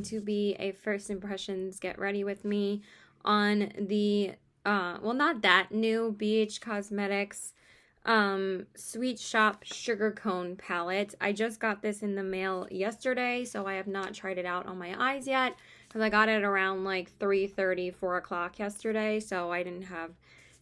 going to be a first impressions get ready with me on the, well, not that new, BH Cosmetics Sweet Shop Sugar Cone palette. I just got this in the mail yesterday, so I have not tried it out on my eyes yet, because I got it around like 3:30, 4 o'clock yesterday, so I didn't have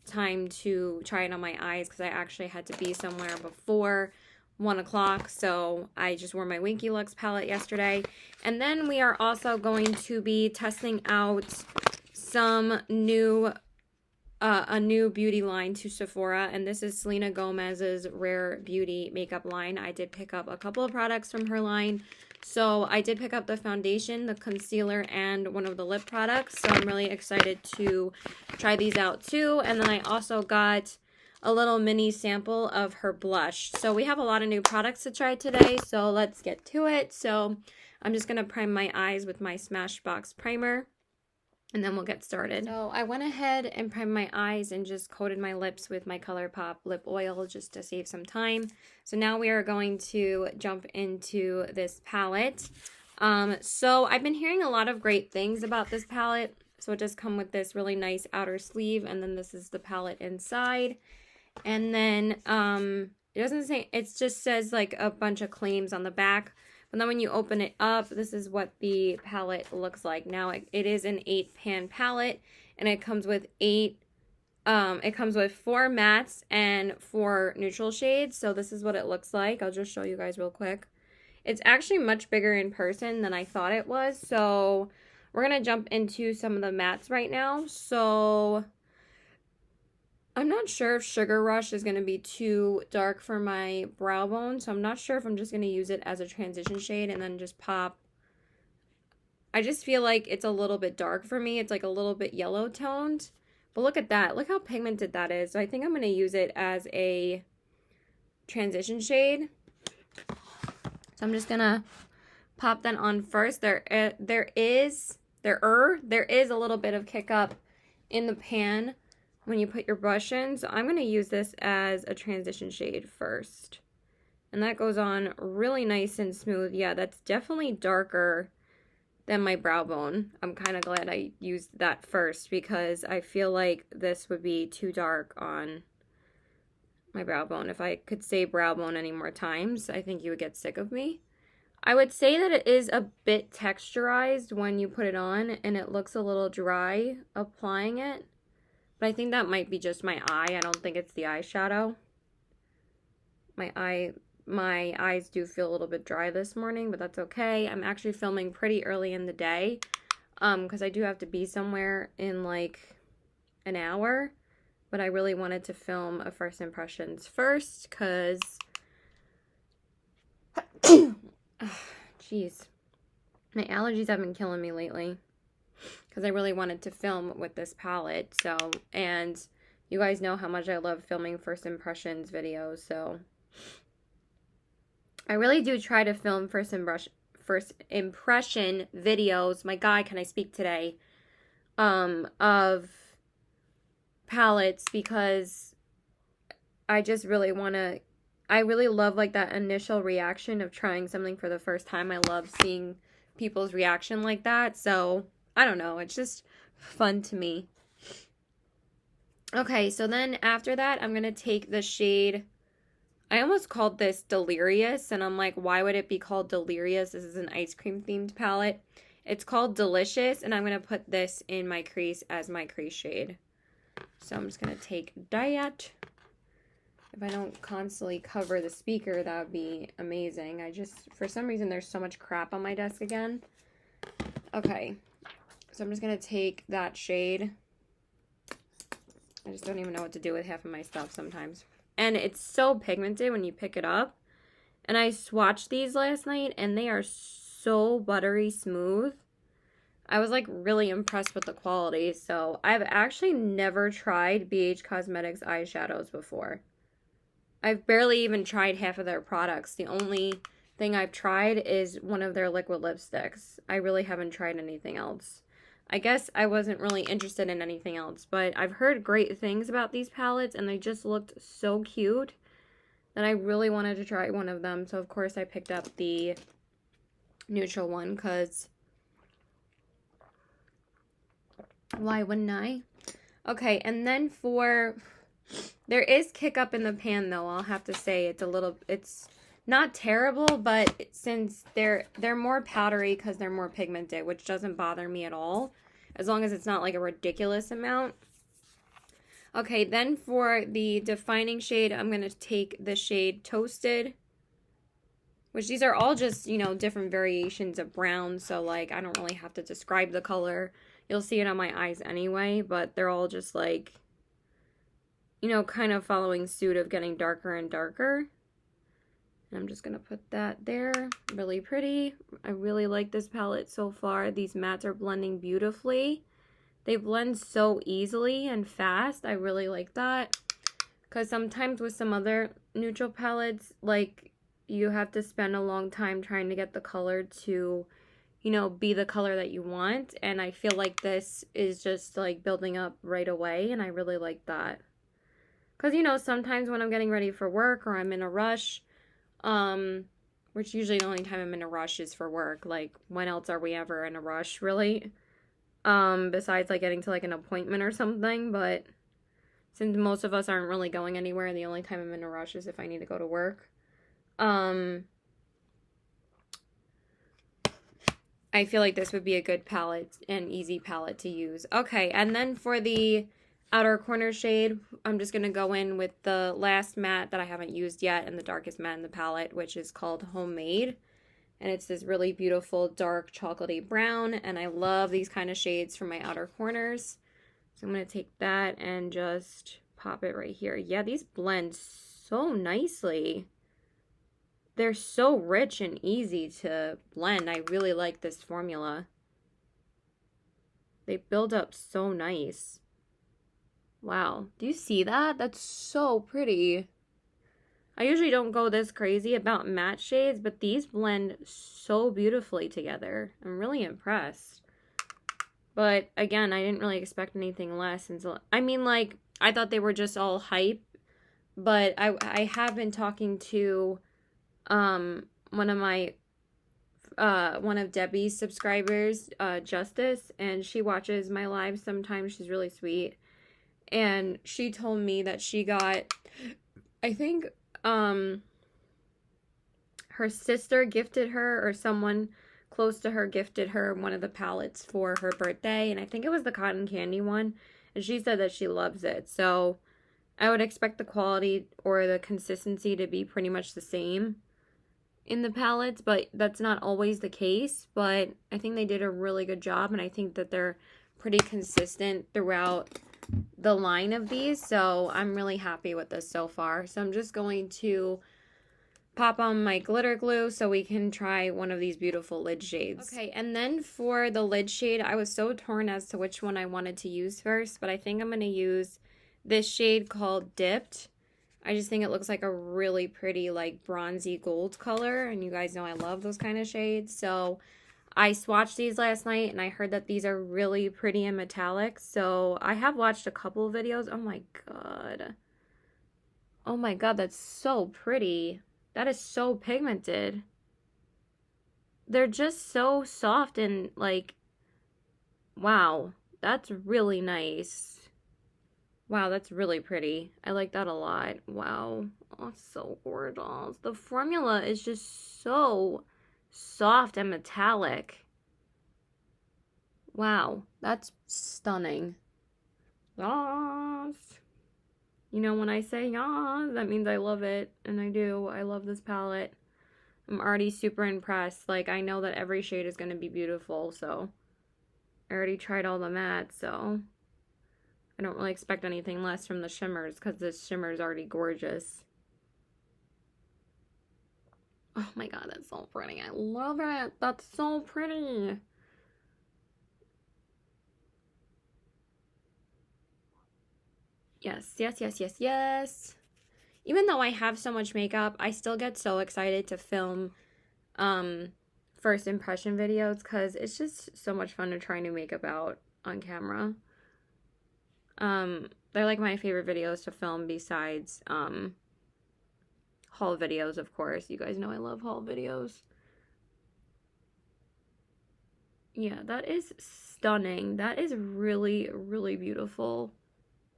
time to try it on my eyes because I actually had to be somewhere before 1 o'clock, so I just wore my Winky Looks palette yesterday. And then we are also going to be testing out some new a new beauty line to Sephora, and this is Selena Gomez's Rare Beauty makeup line. I did pick up a couple of products from her line. So I did pick up the foundation, the concealer, and one of the lip products. So I'm really excited to try these out too. And then I also got a little mini sample of her blush. So we have a lot of new products to try today, so let's get to it. So I'm just going to prime my eyes with my Smashbox primer, and then we'll get started. So I went ahead and primed my eyes and just coated my lips with my ColourPop lip oil just to save some time. So now we are going to jump into this palette. So I've been hearing a lot of great things about this palette. So it does come with this really nice outer sleeve, and then this is the palette inside. And then it doesn't say, it just says like a bunch of claims on the back. And then when you open it up, this is what the palette looks like. Now it is an 8-pan palette, and it comes with 4 mattes and 4 neutral shades. So this is what it looks like. I'll just show you guys real quick. It's actually much bigger in person than I thought it was. So we're going to jump into some of the mattes right now. So I'm not sure if Sugar Rush is going to be too dark for my brow bone, so I'm not sure if I'm just going to use it as a transition shade and then just pop. I just feel like it's a little bit dark for me. It's like a little bit yellow toned, but look at that. Look how pigmented that is. So I think I'm going to use it as a transition shade. So I'm just going to pop that on first. There is a little bit of kick up in the pan when you put your brush in. So I'm going to use this as a transition shade first. And that goes on really nice and smooth. Yeah, that's definitely darker than my brow bone. I'm kind of glad I used that first because I feel like this would be too dark on my brow bone. If I could say brow bone any more times, I think you would get sick of me. I would say that it is a bit texturized when you put it on, and it looks a little dry applying it. But I think that might be just my eye. I don't think it's the eyeshadow. My eyes do feel a little bit dry this morning, but that's okay. I'm actually filming pretty early in the day because I do have to be somewhere in like an hour. But I really wanted to film a first impressions first because, jeez, my allergies have been killing me lately. Because I really wanted to film with this palette. So, and you guys know how much I love filming first impressions videos. So I really do try to film first impression videos. My God, can I speak today? Of palettes, because I just really want to, I really love like that initial reaction of trying something for the first time. I love seeing people's reaction like that. So I don't know, it's just fun to me. Okay, so then after that, I'm going to take the shade, I almost called this Delirious, and I'm like, why would it be called Delirious? This is an ice cream themed palette. It's called Delicious, and I'm going to put this in my crease as my crease shade. So I'm just going to take that. If I don't constantly cover the speaker, that would be amazing. For some reason, there's so much crap on my desk again. Okay. So I'm just going to take that shade. I just don't even know what to do with half of my stuff sometimes. And it's so pigmented when you pick it up. And I swatched these last night, and they are so buttery smooth. I was like really impressed with the quality. So I've actually never tried BH Cosmetics eyeshadows before. I've barely even tried half of their products. The only thing I've tried is one of their liquid lipsticks. I really haven't tried anything else. I guess I wasn't really interested in anything else, but I've heard great things about these palettes, and they just looked so cute that I really wanted to try one of them. So, of course, I picked up the neutral one because Why wouldn't I? Okay, and then there is kick up in the pan though. I'll have to say it's not terrible, but since they're more powdery because they're more pigmented, which doesn't bother me at all, as long as it's not like a ridiculous amount. Okay, then for the defining shade, I'm going to take the shade Toasted, which these are all just, different variations of brown, so like I don't really have to describe the color. You'll see it on my eyes anyway, but they're all just like, kind of following suit of getting darker and darker. And I'm just going to put that there. Really pretty. I really like this palette so far. These mattes are blending beautifully. They blend so easily and fast. I really like that. Because sometimes with some other neutral palettes, like, you have to spend a long time trying to get the color to, be the color that you want. And I feel like this is just, like, building up right away. And I really like that. Because, sometimes when I'm getting ready for work or I'm in a rush, which usually the only time I'm in a rush is for work. Like, when else are we ever in a rush, really? Besides, like, getting to, like, an appointment or something. But since most of us aren't really going anywhere, the only time I'm in a rush is if I need to go to work. I feel like this would be a good palette and easy palette to use. Okay, and then for the outer corner shade, I'm just going to go in with the last matte that I haven't used yet and the darkest matte in the palette, which is called Homemade. And it's this really beautiful dark chocolatey brown, and I love these kind of shades for my outer corners. So I'm going to take that and just pop it right here. Yeah, these blend so nicely. They're so rich and easy to blend. I really like this formula. They build up so nice. Wow. Do you see that? That's so pretty. I usually don't go this crazy about matte shades, but these blend so beautifully together. I'm really impressed. But again, I didn't really expect anything less. I mean, like, I thought they were just all hype, but I have been talking to one of Debbie's subscribers, Justice, and she watches my lives sometimes. She's really sweet. And she told me that she got, I think, her sister gifted her, or someone close to her gifted her one of the palettes for her birthday, and I think it was the cotton candy one, and she said that she loves it. So I would expect the quality or the consistency to be pretty much the same in the palettes, but that's not always the case. But I think they did a really good job, and I think that they're pretty consistent throughout the line of these, so I'm really happy with this so far. So I'm just going to pop on my glitter glue so we can try one of these beautiful lid shades. Okay, and then for the lid shade, I was so torn as to which one I wanted to use first, but I think I'm going to use this shade called Dipped. I just think it looks like a really pretty, like, bronzy gold color, and you guys know I love those kind of shades. So I swatched these last night, and I heard that these are really pretty and metallic, so I have watched a couple of videos. Oh my god. Oh my god, that's so pretty. That is so pigmented. They're just so soft and, like, wow. That's really nice. Wow, that's really pretty. I like that a lot. Wow. Oh, so gorgeous. The formula is just so soft and metallic. Wow, that's stunning. Yes. You know, when I say yes, that means I love it, and I do. I love this palette. I'm already super impressed. Like, I know that every shade is going to be beautiful, so I already tried all the mattes, so I don't really expect anything less from the shimmers, because this shimmer is already gorgeous. Oh my god, that's so pretty. I love it. That's so pretty. Yes, yes, yes, yes, yes. Even though I have so much makeup, I still get so excited to film first impression videos, because it's just so much fun to try new makeup out on camera. They're like my favorite videos to film besides haul videos, of course. You guys know I love haul videos. Yeah, that is stunning. That is really, really beautiful.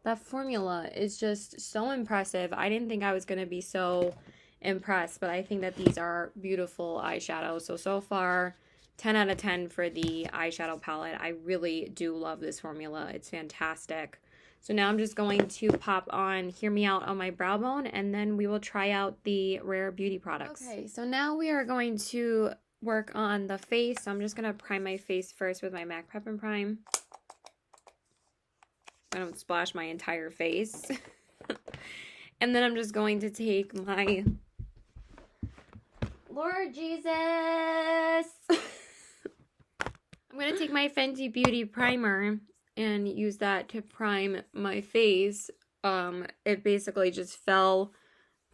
That formula is just so impressive. I didn't think I was going to be so impressed, but I think that these are beautiful eyeshadows. So far, 10 out of 10 for the eyeshadow palette. I really do love this formula. It's fantastic. So now I'm just going to pop on Hear Me Out on my brow bone, and then we will try out the Rare Beauty products. Okay, so now we are going to work on the face. So I'm just going to prime my face first with my MAC Prep and Prime. I don't splash my entire face. And then I'm just going to take my Lord Jesus. I'm going to take my Fenty Beauty primer and use that to prime my face. It basically just fell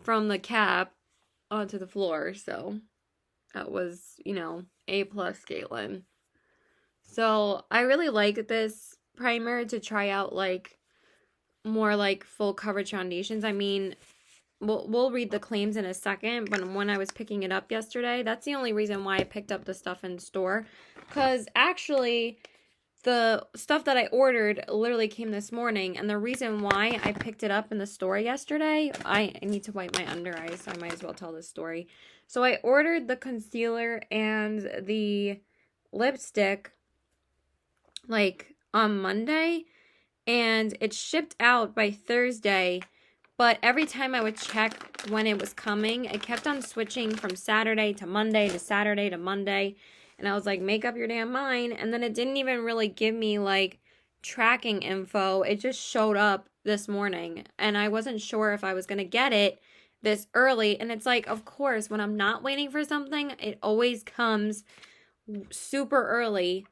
from the cap onto the floor, so that was, you know, A+, Caitlin. So I really like this primer to try out like more like full coverage foundations. I mean, we'll read the claims in a second, but when I was picking it up yesterday, that's the only reason why I picked up the stuff in store, because actually the stuff that I ordered literally came this morning, and the reason why I picked it up in the store yesterday, I need to wipe my under eyes, so I might as well tell this story. So I ordered the concealer and the lipstick like on Monday, and it shipped out by Thursday, but every time I would check when it was coming, it kept on switching from Saturday to Monday to Saturday to Monday. And I was like, make up your damn mind. And then it didn't even really give me like tracking info. It just showed up this morning. And I wasn't sure if I was going to get it this early. And it's like, of course, when I'm not waiting for something, it always comes super early.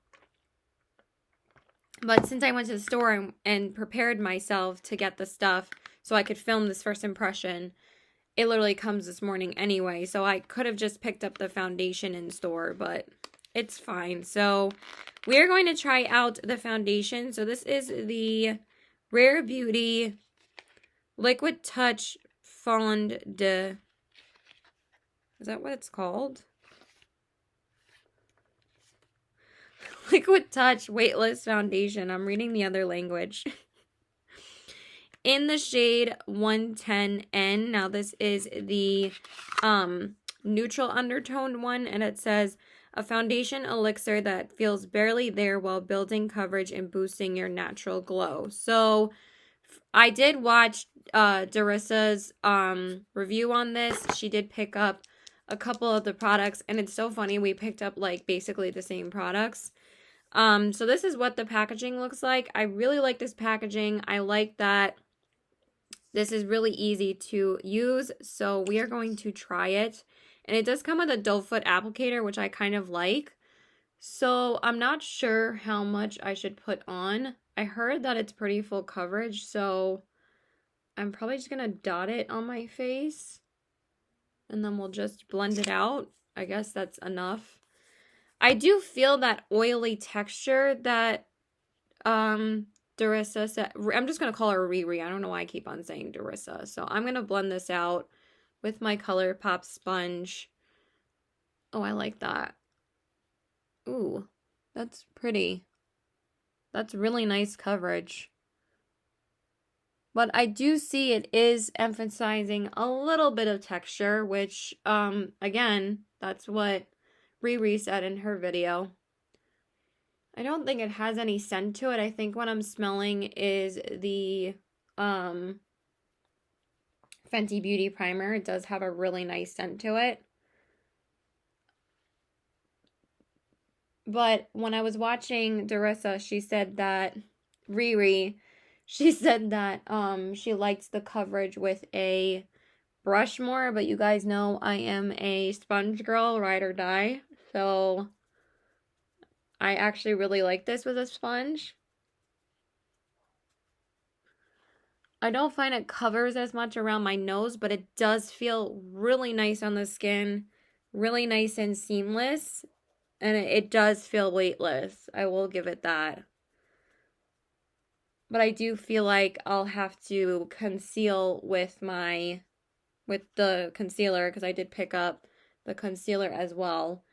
But since I went to the store and prepared myself to get the stuff so I could film this first impression, it literally comes this morning anyway. So I could have just picked up the foundation in store, but it's fine. So we're going to try out the foundation. So this is the Rare Beauty Liquid Touch Fond de... Is that what it's called? Liquid Touch Weightless Foundation. I'm reading the other language. In the shade 110N. Now this is the neutral undertoned one, and it says a foundation elixir that feels barely there while building coverage and boosting your natural glow. So I did watch Darissa's review on this. She did pick up a couple of the products, and it's so funny. We picked up like basically the same products. So this is what the packaging looks like. I really like this packaging. I like that this is really easy to use. So we are going to try it. And it does come with a doe foot applicator, which I kind of like. So I'm not sure how much I should put on. I heard that it's pretty full coverage, so I'm probably just going to dot it on my face. And then we'll just blend it out. I guess that's enough. I do feel that oily texture that Darissa said. I'm just going to call her Riri. I don't know why I keep on saying Darissa. So I'm going to blend this out with my ColourPop sponge. Oh, I like that. Ooh, that's pretty. That's really nice coverage. But I do see it is emphasizing a little bit of texture, which, again, that's what Riri said in her video. I don't think it has any scent to it. I think what I'm smelling is the Fenty Beauty primer. It does have a really nice scent to it. But when I was watching Darissa, she said that Riri, she said that she likes the coverage with a brush more, but you guys know I am a sponge girl, ride or die. So I actually really like this with a sponge. I don't find it covers as much around my nose, but it does feel really nice on the skin, really nice and seamless, and it does feel weightless. I will give it that. But I do feel like I'll have to conceal with the concealer, because I did pick up the concealer as well.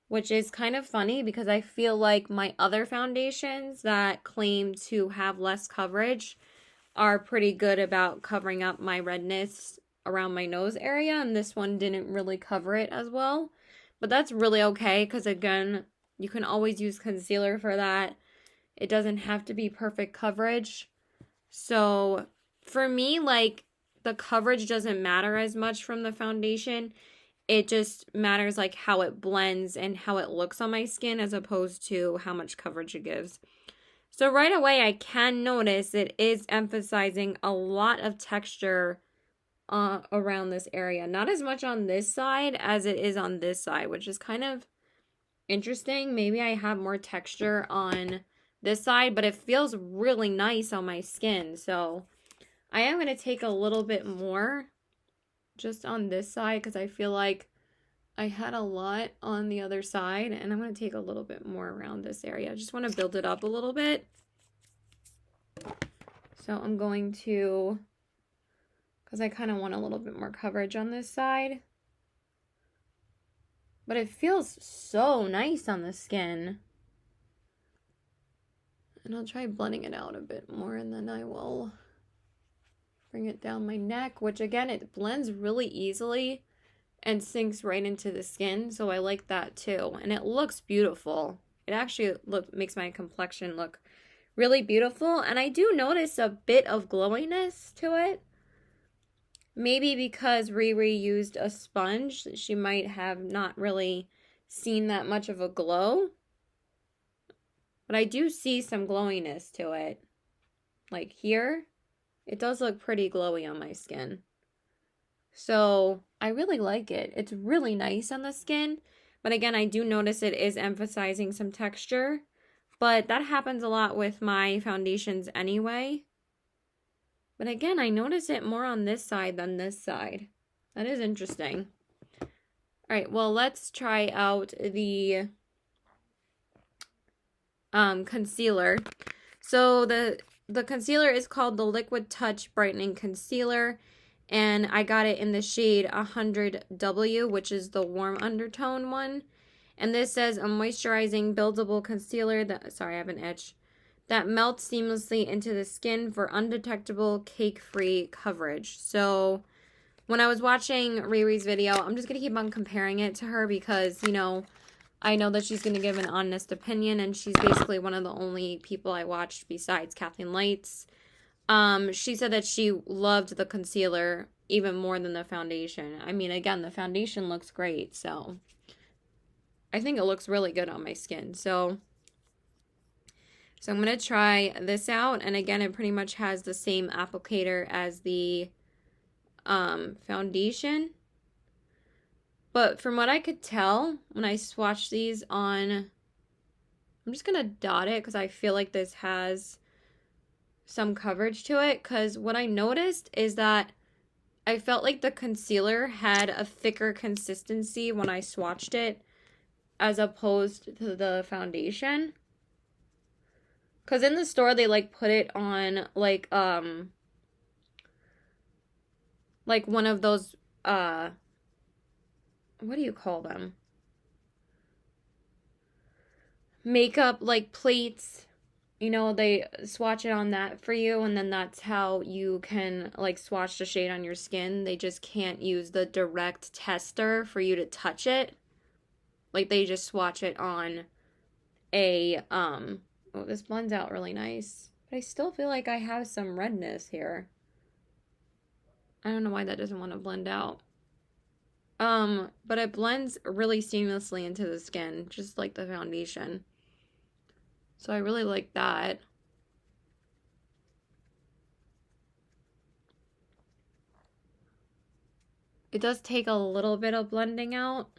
which is kind of funny because I feel like my other foundations that claim to have less coverage are pretty good about covering up my redness around my nose area, and this one didn't really cover it as well. But that's really okay because, again, you can always use concealer for that. It doesn't have to be perfect coverage. So for me, like, the coverage doesn't matter as much from the foundation. It just matters like how it blends and how it looks on my skin as opposed to how much coverage it gives. So right away, I can notice it is emphasizing a lot of texture around this area. Not as much on this side as it is on this side, which is kind of interesting. Maybe I have more texture on this side, but it feels really nice on my skin. So I am going to take a little bit more just on this side because I feel like I had a lot on the other side, and I'm going to take a little bit more around this area. I just want to build it up a little bit. So I'm going to, because I kind of want a little bit more coverage on this side. But it feels so nice on the skin. And I'll try blending it out a bit more, and then I will bring it down my neck, which again, it blends really easily and sinks right into the skin, so I like that too. And it looks beautiful. It actually makes my complexion look really beautiful, and I do notice a bit of glowiness to it. Maybe because Riri used a sponge, she might have not really seen that much of a glow. But I do see some glowiness to it. Like here, it does look pretty glowy on my skin. So I really like it. It's really nice on the skin. But again, I do notice it is emphasizing some texture. But that happens a lot with my foundations anyway. But again, I notice it more on this side than this side. That is interesting. All right, well, let's try out the concealer. So the concealer is called the Liquid Touch Brightening Concealer, and I got it in the shade 100W, which is the warm undertone one. And this says a moisturizing buildable concealer that, sorry, I have an itch, that melts seamlessly into the skin for undetectable cake-free coverage. So when I was watching Riri's video, I'm just going to keep on comparing it to her because, you know, I know that she's going to give an honest opinion, and she's basically one of the only people I watched besides Kathleen Lights. She said that she loved the concealer even more than the foundation. I mean, again, the foundation looks great, so I think it looks really good on my skin. So I'm going to try this out, and again, it pretty much has the same applicator as the foundation. But from what I could tell, when I swatched these on, I'm just going to dot it because I feel like this has some coverage to it. Because what I noticed is that I felt like the concealer had a thicker consistency when I swatched it as opposed to the foundation. Because in the store, they, like, put it on, like one of those, what do you call them? Makeup, like, plates. You know, they swatch it on that for you, and then that's how you can, like, swatch the shade on your skin. They just can't use the direct tester for you to touch it. Like, they just swatch it on a, oh, this blends out really nice. But I still feel like I have some redness here. I don't know why that doesn't want to blend out. But it blends really seamlessly into the skin, just like the foundation. So I really like that. It does take a little bit of blending out.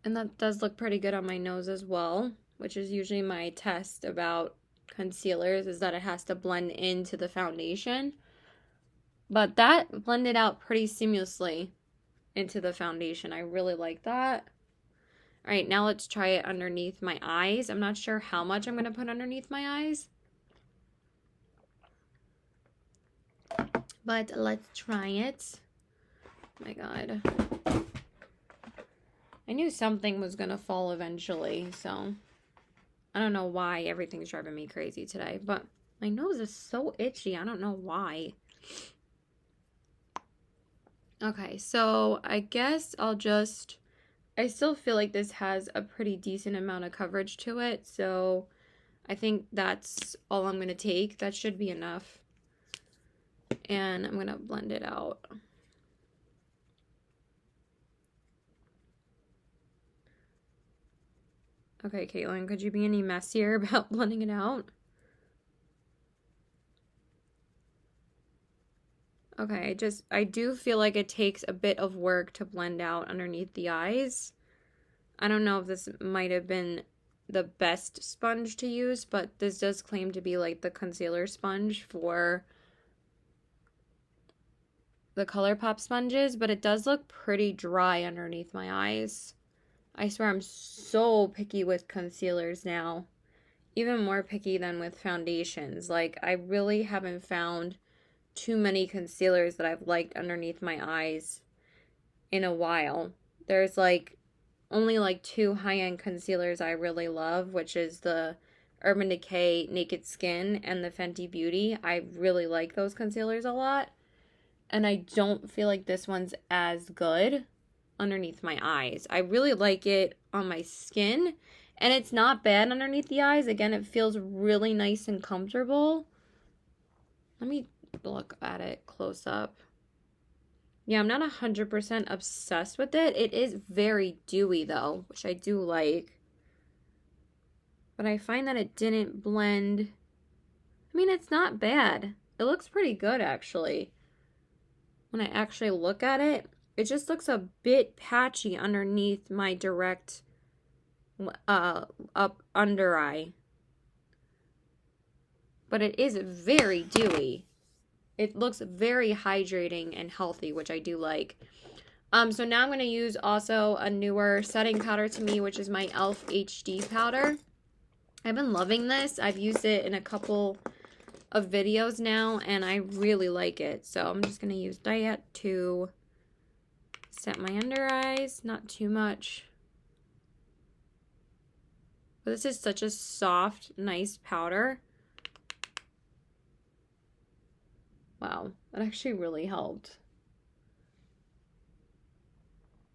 And that does look pretty good on my nose as well, which is usually my test about concealers, is that it has to blend into the foundation. But that blended out pretty seamlessly into the foundation. I really like that. All right, now let's try it underneath my eyes. I'm not sure how much I'm going to put underneath my eyes. But let's try it. Oh my God. I knew something was going to fall eventually, so I don't know why everything's driving me crazy today, but my nose is so itchy. I don't know why. Okay, so I guess I still feel like this has a pretty decent amount of coverage to it, so I think that's all I'm going to take. That should be enough. And I'm going to blend it out. Okay, Caitlin, could you be any messier about blending it out? Okay, I do feel like it takes a bit of work to blend out underneath the eyes. I don't know if this might have been the best sponge to use, but this does claim to be like the concealer sponge for the ColourPop sponges, but it does look pretty dry underneath my eyes. I swear I'm so picky with concealers now. Even more picky than with foundations. Like, I really haven't found too many concealers that I've liked underneath my eyes in a while. There's like only like 2 high-end concealers I really love, which is the Urban Decay Naked Skin and the Fenty Beauty. I really like those concealers a lot. And I don't feel like this one's as good underneath my eyes. I really like it on my skin, and it's not bad underneath the eyes. Again, it feels really nice and comfortable. Let me look at it close up. Yeah, I'm not 100% obsessed with it. It is very dewy though, which I do like. But I find that it didn't blend. I mean, it's not bad. It looks pretty good actually. When I actually look at it, it just looks a bit patchy underneath my direct up under eye. But it is very dewy. It looks very hydrating and healthy, which I do like. So now I'm going to use also a newer setting powder to me, which is my e.l.f. HD powder. I've been loving this. I've used it in a couple of videos now, and I really like it. So I'm just going to use that to set my under eyes. Not too much. But this is such a soft, nice powder. Wow, that actually really helped.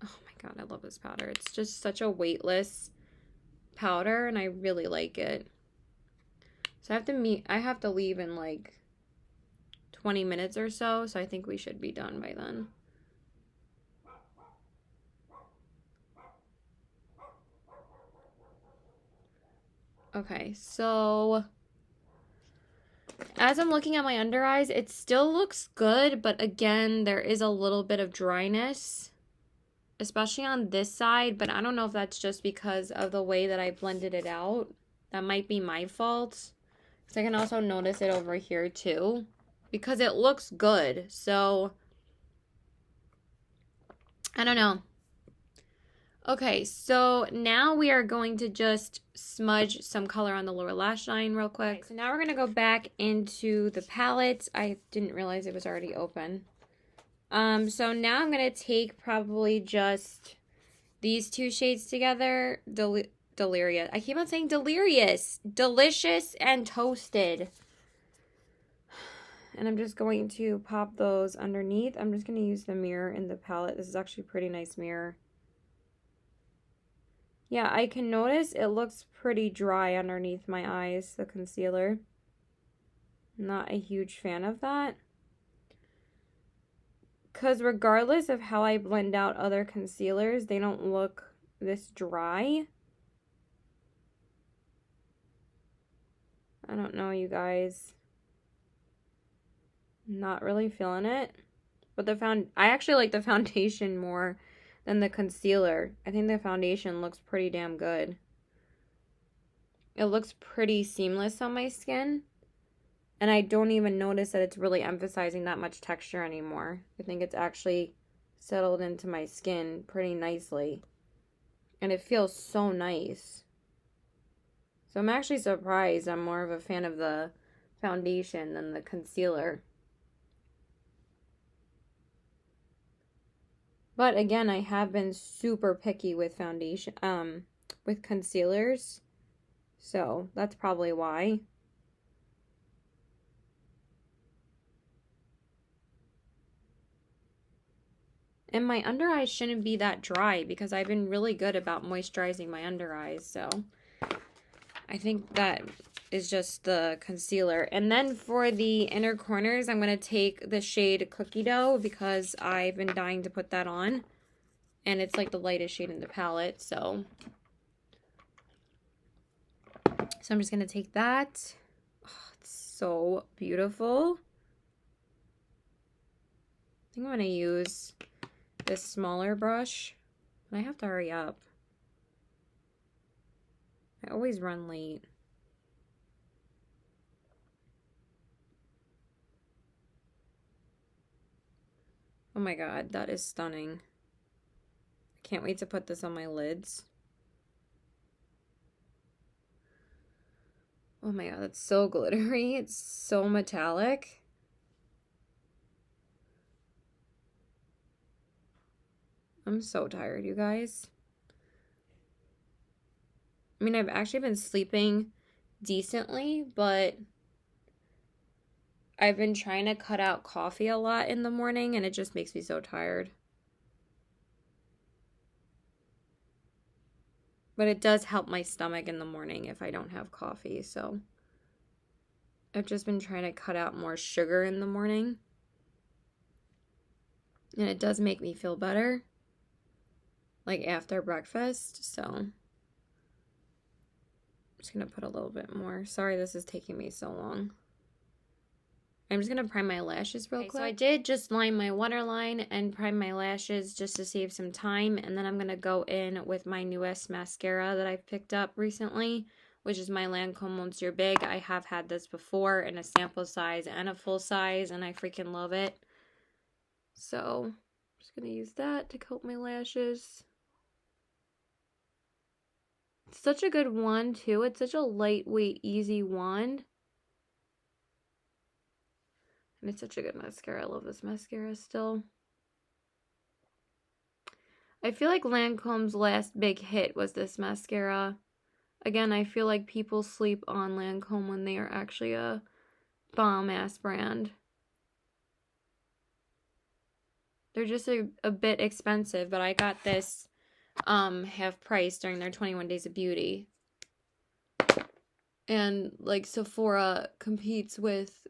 Oh my God, I love this powder. It's just such a weightless powder, and I really like it. So I have to leave in like 20 minutes or so I think we should be done by then. Okay, so as I'm looking at my under eyes, it still looks good, but again, there is a little bit of dryness, especially on this side, but I don't know if that's just because of the way that I blended it out. That might be my fault. So I can also notice it over here too, because it looks good. So I don't know. Okay, so now we are going to just smudge some color on the lower lash line real quick. Okay, so now we're going to go back into the palette. I didn't realize it was already open. So now I'm going to take probably just these 2 shades together. Delirious. I keep on saying delirious. Delicious and Toasted. And I'm just going to pop those underneath. I'm just going to use the mirror in the palette. This is actually a pretty nice mirror. Yeah, I can notice it looks pretty dry underneath my eyes, the concealer. Not a huge fan of that. Because regardless of how I blend out other concealers, they don't look this dry. I don't know, you guys. Not really feeling it. But I actually like the foundation more than the concealer. I think the foundation looks pretty damn good. It looks pretty seamless on my skin. And I don't even notice that it's really emphasizing that much texture anymore. I think it's actually settled into my skin pretty nicely. And it feels so nice. So I'm actually surprised I'm more of a fan of the foundation than the concealer. But again, I have been super picky with foundation, with concealers. So that's probably why. And my under eyes shouldn't be that dry because I've been really good about moisturizing my under eyes. So I think that is just the concealer. And then for the inner corners, I'm going to take the shade Cookie Dough because I've been dying to put that on. And it's like the lightest shade in the palette. So I'm just going to take that. Oh, it's so beautiful. I think I'm going to use this smaller brush. And I have to hurry up. I always run late. Oh my god, that is stunning. I can't wait to put this on my lids. Oh my god, that's so glittery. It's so metallic. I'm so tired, you guys. I mean, I've actually been sleeping decently, but I've been trying to cut out coffee a lot in the morning, and it just makes me so tired. But it does help my stomach in the morning if I don't have coffee, so I've just been trying to cut out more sugar in the morning. And it does make me feel better, like after breakfast, so I'm just going to put a little bit more. Sorry this is taking me so long. I'm just going to prime my lashes real quick. So I did just line my waterline and prime my lashes just to save some time. And then I'm going to go in with my newest mascara that I've picked up recently, which is my Lancome Monsieur Big. I have had this before in a sample size and a full size, and I freaking love it. So I'm just going to use that to coat my lashes. It's such a good wand, too. It's such a lightweight, easy wand. And it's such a good mascara. I love this mascara still. I feel like Lancome's last big hit was this mascara. Again, I feel like people sleep on Lancome when they are actually a bomb-ass brand. They're just a bit expensive, but I got this half price during their 21 Days of Beauty. And like Sephora competes with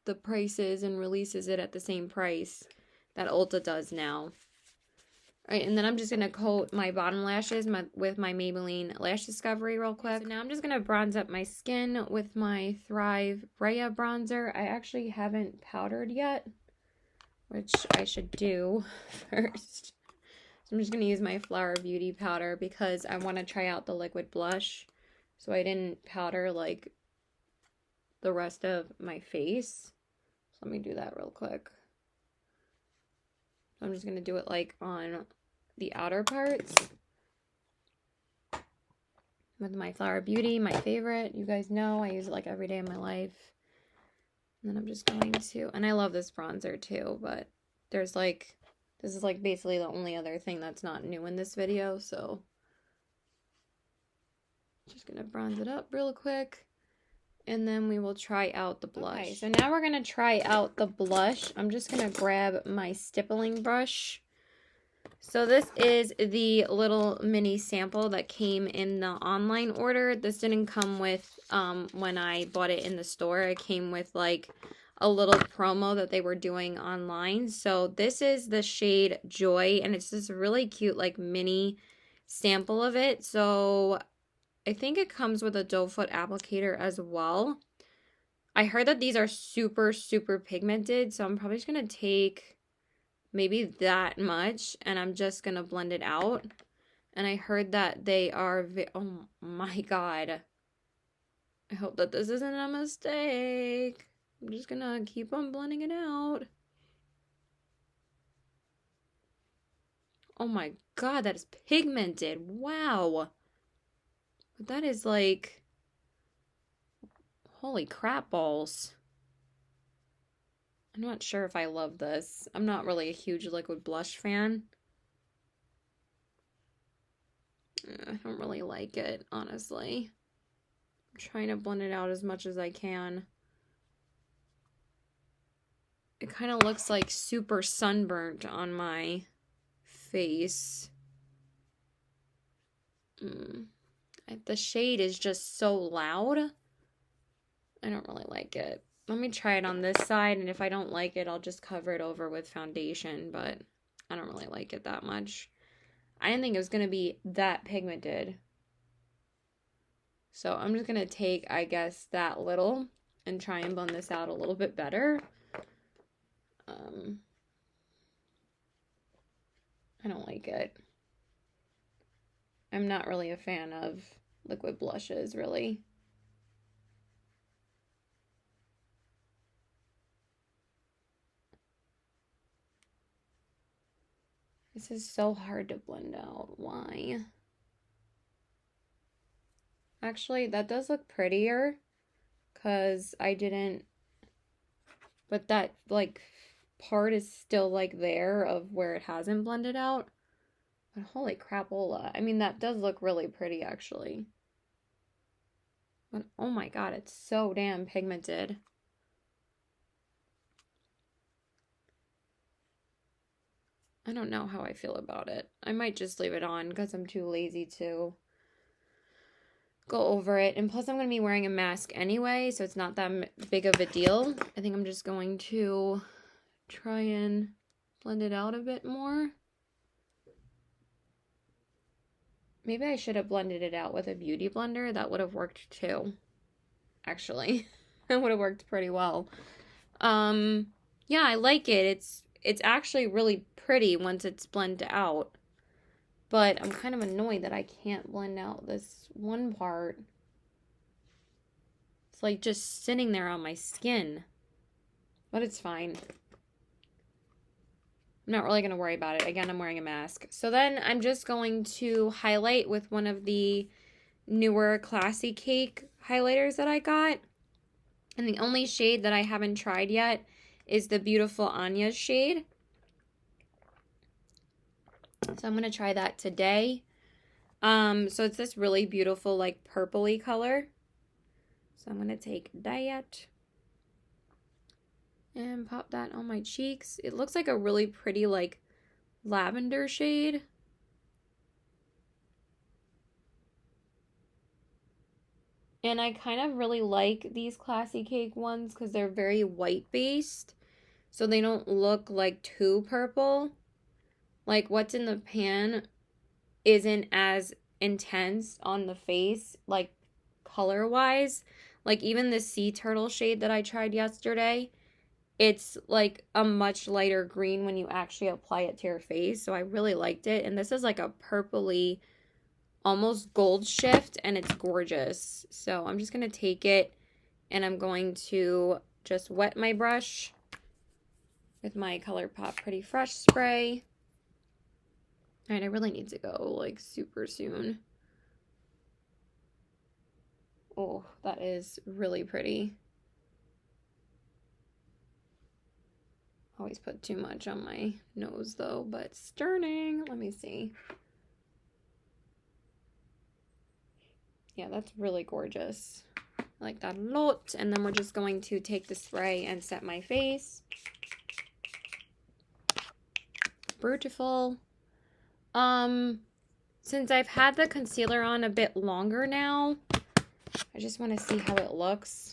the prices and releases it at the same price that Ulta does now. Alright, and then I'm just going to coat my bottom lashes with my Maybelline Lash Discovery real quick. So now I'm just going to bronze up my skin with my Thrive Brea bronzer. I actually haven't powdered yet, which I should do first. So I'm just going to use my Flower Beauty powder because I want to try out the liquid blush. So I didn't powder like the rest of my face. So let me do that real quick. So I'm just going to do it like on the outer parts with my Flower Beauty, my favorite. You guys know I use it like every day of my life. And then I'm just going to, and I love this bronzer too, but there's like, this is like basically the only other thing that's not new in this video, so just going to bronze it up real quick. And then we will try out the blush. Okay, so now we're going to try out the blush. I'm just going to grab my stippling brush. So this is the little mini sample that came in the online order. This didn't come with when I bought it in the store. It came with like a little promo that they were doing online. So this is the shade Joy, and it's this really cute like mini sample of it. So I think it comes with a doe foot applicator as well. I heard that these are super, super pigmented, so I'm probably just going to take maybe that much, and I'm just going to blend it out. And I heard that they are, oh my god. I hope that this isn't a mistake. I'm just going to keep on blending it out. Oh my god, that is pigmented. Wow. But that is like, holy crap balls. I'm not sure if I love this. I'm not really a huge liquid blush fan. I don't really like it, honestly. I'm trying to blend it out as much as I can. It kind of looks like super sunburnt on my face. The shade is just so loud. I don't really like it. Let me try it on this side, and if I don't like it, I'll just cover it over with foundation, but I don't really like it that much. I didn't think it was going to be that pigmented. So I'm just going to take, I guess, that little and try and blend this out a little bit better. I don't like it. I'm not really a fan of liquid blushes, really. This is so hard to blend out. Why? Actually, that does look prettier because I didn't, but that like part is still like there of where it hasn't blended out. But holy crapola. I mean, that does look really pretty actually. But oh my god, it's so damn pigmented. I don't know how I feel about it. I might just leave it on because I'm too lazy to go over it. And plus I'm going to be wearing a mask anyway, so it's not that big of a deal. I think I'm just going to try and blend it out a bit more. Maybe I should have blended it out with a beauty blender. That would have worked too. Actually, it would have worked pretty well. Yeah, I like it. It's actually really pretty once it's blended out. But I'm kind of annoyed that I can't blend out this one part. It's like just sitting there on my skin. But it's fine. I'm not really going to worry about it. Again, I'm wearing a mask. So then I'm just going to highlight with one of the newer Classy Cake highlighters that I got. And the only shade that I haven't tried yet is the Beautiful Anya's shade. So I'm going to try that today. So it's this really beautiful, like, purpley color. So I'm going to take that and pop that on my cheeks. It looks like a really pretty, like, lavender shade. And I kind of really like these Classy Cake ones because they're very white-based. So they don't look, like, too purple. Like, what's in the pan isn't as intense on the face, like, color-wise. Like, even the sea turtle shade that I tried yesterday, it's, like, a much lighter green when you actually apply it to your face. So I really liked it. And this is, like, a purpley, almost gold shift, and it's gorgeous. So I'm just going to take it, and I'm going to just wet my brush with my ColourPop Pretty Fresh spray. Alright, I really need to go, like, super soon. Oh, that is really pretty. Always put too much on my nose, though, but stunning. Let me see. Yeah, that's really gorgeous. I like that a lot. And then we're just going to take the spray and set my face. Beautiful. Since I've had the concealer on a bit longer now, I just want to see how it looks.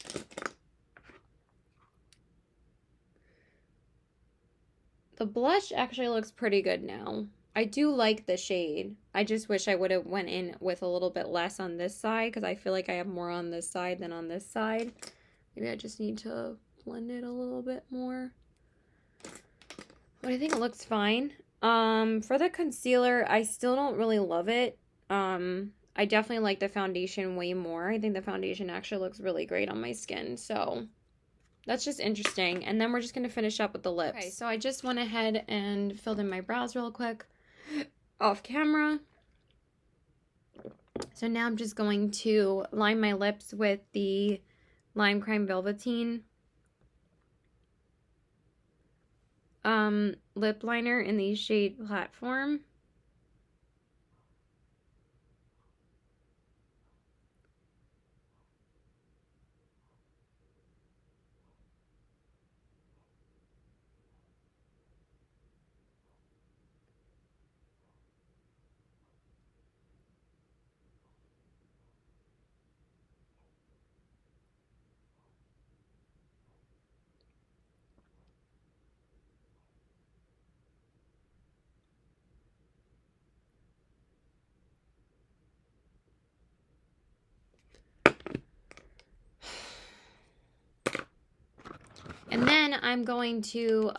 The blush actually looks pretty good now. I do like the shade. I just wish I would have went in with a little bit less on this side because I feel like I have more on this side than on this side. Maybe I just need to blend it a little bit more. But I think it looks fine. For the concealer, I still don't really love it. I definitely like the foundation way more. I think the foundation actually looks really great on my skin. So that's just interesting. And then we're just going to finish up with the lips. Okay, so I just went ahead and filled in my brows real quick off camera. So now I'm just going to line my lips with the Lime Crime Velveteen. lip liner in the shade Platform. And then I'm going to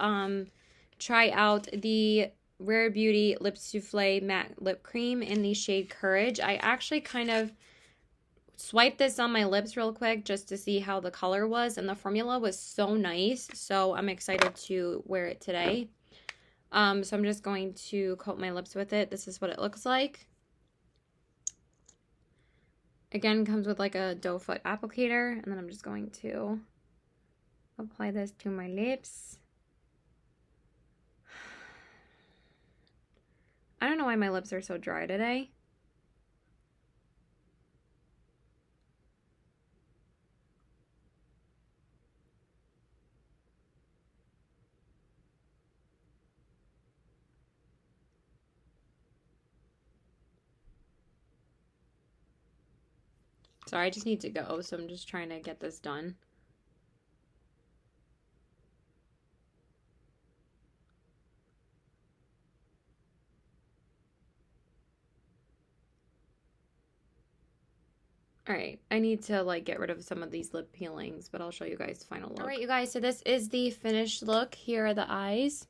try out the Rare Beauty Lip Souffle Matte Lip Cream in the shade Courage. I actually kind of swiped this on my lips real quick just to see how the color was, and the formula was so nice. So I'm excited to wear it today. So I'm just going to coat my lips with it. This is what it looks like. Again, comes with like a doe foot applicator, and then I'm just going to apply this to my lips. I don't know why my lips are so dry today. Sorry, I just need to go, so I'm just trying to get this done. Alright, I need to like get rid of some of these lip peelings, but I'll show you guys the final look. Alright, you guys, so this is the finished look. Here are the eyes,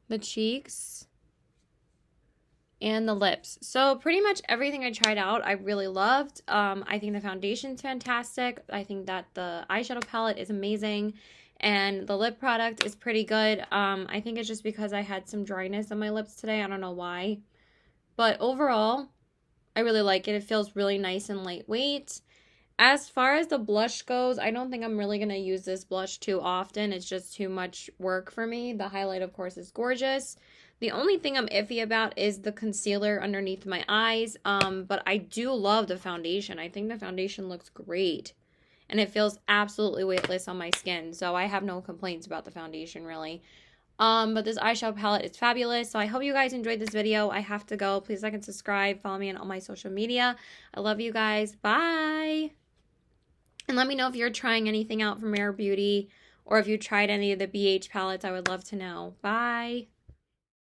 the cheeks, and the lips. So pretty much everything I tried out, I really loved. I think the foundation's fantastic. I think that the eyeshadow palette is amazing. And the lip product is pretty good. I think it's just because I had some dryness on my lips today. I don't know why. But overall, I really like it. It feels really nice and lightweight. As far as the blush goes, I don't think I'm really going to use this blush too often. It's just too much work for me. The highlight, of course, is gorgeous. The only thing I'm iffy about is the concealer underneath my eyes. But I do love the foundation. I think the foundation looks great. And it feels absolutely weightless on my skin. So I have no complaints about the foundation, really. But this eyeshadow palette is fabulous. So I hope you guys enjoyed this video. I have to go. Please like and subscribe. Follow me on all my social media. I love you guys. Bye. And let me know if you're trying anything out from Rare Beauty or if you tried any of the BH palettes. I would love to know. Bye.